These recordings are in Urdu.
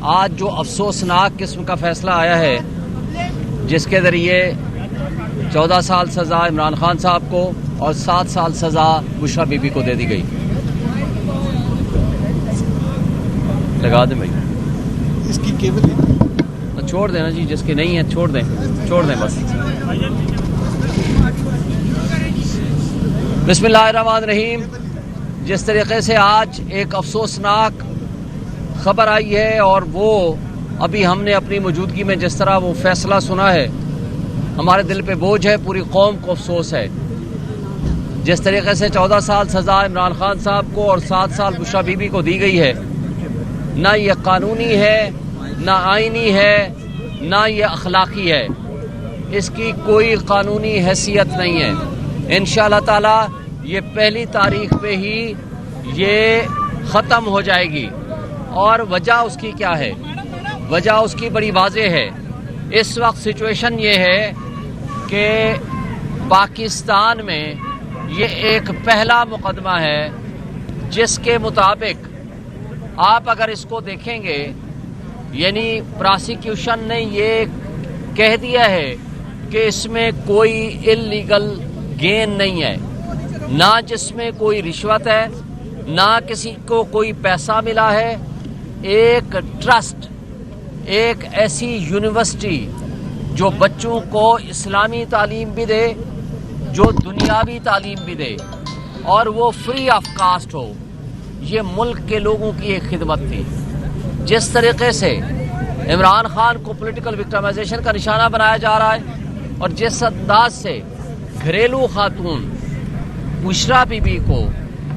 آج جو افسوسناک قسم کا فیصلہ آیا ہے جس کے ذریعے 14 سال سزا عمران خان صاحب کو اور 7 سال سزا بشرا بی بی کو دے دی گئی. لگا دیں بھائی, اس کی کیبل چھوڑ دینا جی, جس کے نہیں ہے چھوڑ دیں بس. بسم اللہ الرحمن الرحیم. جس طریقے سے آج ایک افسوسناک خبر آئی ہے اور وہ ابھی ہم نے اپنی موجودگی میں جس طرح وہ فیصلہ سنا ہے, ہمارے دل پہ بوجھ ہے, پوری قوم کو افسوس ہے. جس طریقے سے 14 سال سزا عمران خان صاحب کو اور 7 سال بشرا بی بی کو دی گئی ہے, نہ یہ قانونی ہے, نہ آئینی ہے, نہ یہ اخلاقی ہے. اس کی کوئی قانونی حیثیت نہیں ہے. انشاءاللہ تعالی یہ پہلی تاریخ پہ ہی یہ ختم ہو جائے گی. اور وجہ اس کی کیا ہے؟ وجہ اس کی بڑی واضح ہے. اس وقت سچویشن یہ ہے کہ پاکستان میں یہ ایک پہلا مقدمہ ہے جس کے مطابق آپ اگر اس کو دیکھیں گے, یعنی پراسیکیوشن نے یہ کہہ دیا ہے کہ اس میں کوئی اللیگل گین نہیں ہے, نہ جس میں کوئی رشوت ہے, نہ کسی کو کوئی پیسہ ملا ہے. ایک ٹرسٹ, ایک ایسی یونیورسٹی جو بچوں کو اسلامی تعلیم بھی دے, جو دنیاوی تعلیم بھی دے, اور وہ فری آف کاسٹ ہو, یہ ملک کے لوگوں کی ایک خدمت تھی. جس طریقے سے عمران خان کو پولیٹیکل وکٹمائزیشن کا نشانہ بنایا جا رہا ہے, اور جس انداز سے گھریلو خاتون بشرا بی بی کو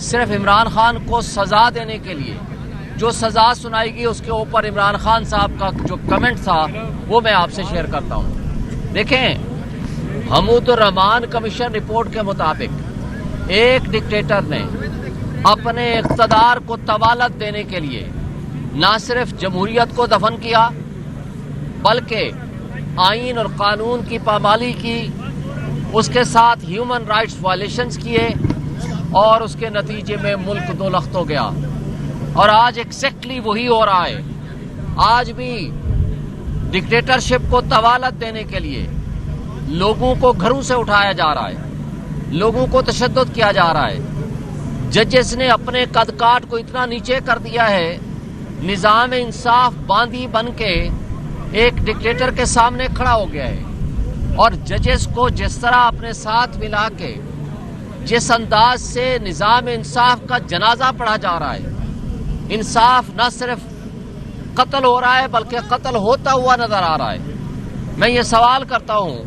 صرف عمران خان کو سزا دینے کے لیے جو سزا سنائی گئی, اس کے اوپر عمران خان صاحب کا جو کمنٹ تھا وہ میں آپ سے شیئر کرتا ہوں. دیکھیں, حمود الرحمان کمیشن رپورٹ کے مطابق ایک ڈکٹیٹر نے اپنے اقتدار کو طوالت دینے کے لیے نہ صرف جمہوریت کو دفن کیا بلکہ آئین اور قانون کی پامالی کی, اس کے ساتھ ہیومن رائٹس وائلیشنز کیے, اور اس کے نتیجے میں ملک دو لخت ہو گیا. اور آج ایکزیکٹلی وہی ہو رہا ہے. آج بھی ڈکٹیٹرشپ کو طوالت دینے کے لیے لوگوں کو گھروں سے اٹھایا جا رہا ہے, لوگوں کو تشدد کیا جا رہا ہے. ججز نے اپنے قد کاٹ کو اتنا نیچے کر دیا ہے, نظام انصاف باندی بن کے ایک ڈکٹیٹر کے سامنے کھڑا ہو گیا ہے. اور ججز کو جس طرح اپنے ساتھ ملا کے جس انداز سے نظام انصاف کا جنازہ پڑھا جا رہا ہے, انصاف نہ صرف قتل ہو رہا ہے بلکہ قتل ہوتا ہوا نظر آ رہا ہے. میں یہ سوال کرتا ہوں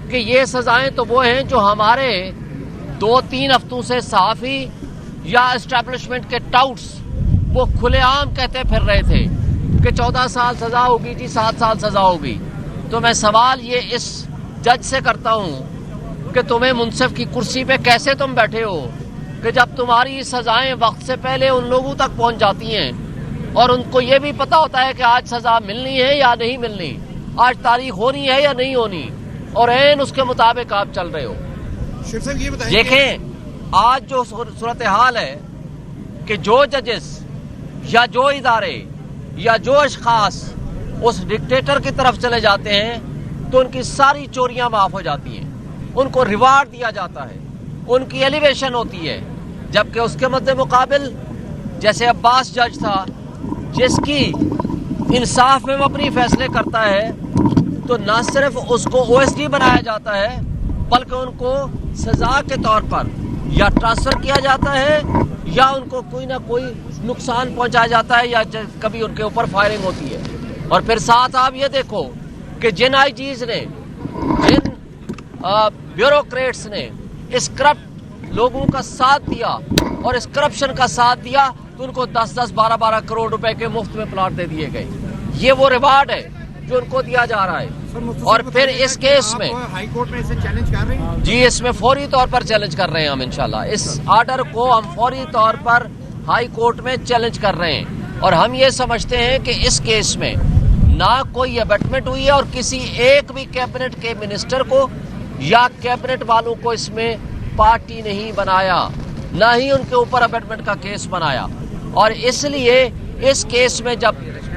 کہ یہ سزائیں تو وہ ہیں جو ہمارے 2-3 ہفتوں سے صحافی یا اسٹیبلشمنٹ کے ٹاؤٹس وہ کھلے عام کہتے پھر رہے تھے کہ 14 سال سزا ہوگی جی, 7 سال سزا ہوگی. تو میں سوال یہ اس جج سے کرتا ہوں کہ تمہیں منصف کی کرسی پہ کیسے تم بیٹھے ہو کہ جب تمہاری سزائیں وقت سے پہلے ان لوگوں تک پہنچ جاتی ہیں اور ان کو یہ بھی پتا ہوتا ہے کہ آج سزا ملنی ہے یا نہیں ملنی, آج تاریخ ہونی ہے یا نہیں ہونی, اور عین اس کے مطابق آپ چل رہے ہو. دیکھیں آج جو صورتحال ہے کہ جو ججز یا جو ادارے یا جو اشخاص اس ڈکٹیٹر کی طرف چلے جاتے ہیں تو ان کی ساری چوریاں معاف ہو جاتی ہیں, ان کو ریوارڈ دیا جاتا ہے, ان کی ایلیویشن ہوتی ہے. جبکہ اس کے مد مقابل جیسے عباس جج تھا جس کی انصاف میں وہ اپنی فیصلے کرتا ہے, تو نہ صرف اس کو OSD بنایا جاتا ہے بلکہ ان کو سزا کے طور پر یا ٹرانسفر کیا جاتا ہے یا ان کو کوئی نہ کوئی نقصان پہنچایا جاتا ہے یا کبھی ان کے اوپر فائرنگ ہوتی ہے. اور پھر ساتھ آپ یہ دیکھو کہ جن IGs نے, جن بیوروکریٹس نے اس کرپٹ لوگوں کا ساتھ دیا اور اس کرپشن کا ساتھ دیا, تو ان کو 10-10, 12-12 کروڑ روپے کے مفت میں پلاٹ دے دیے گئے. یہ وہ ریوارڈ ہے جو ان کو دیا جا رہا ہے. اور پھر اس کیس میں ہائی کورٹ میں اسے چیلنج کر رہے ہیں جی, اس میں فوری طور پر چیلنج کر رہے ہیں ہم. انشاءاللہ اس آرڈر کو ہم فوری طور پر ہائی کورٹ میں چیلنج کر رہے ہیں. اور ہم یہ سمجھتے ہیں کہ اس کیس میں نہ کوئی ابیٹمنٹ ہوئی ہے اور کسی ایک بھی کیبنٹ کے منسٹر کو یا کیبنٹ والوں کو اس میں پارٹی نہیں بنایا, نہ ہی ان کے اوپر ابیٹمنٹ کا کیس بنایا. اور اس لیے اس کیس میں جب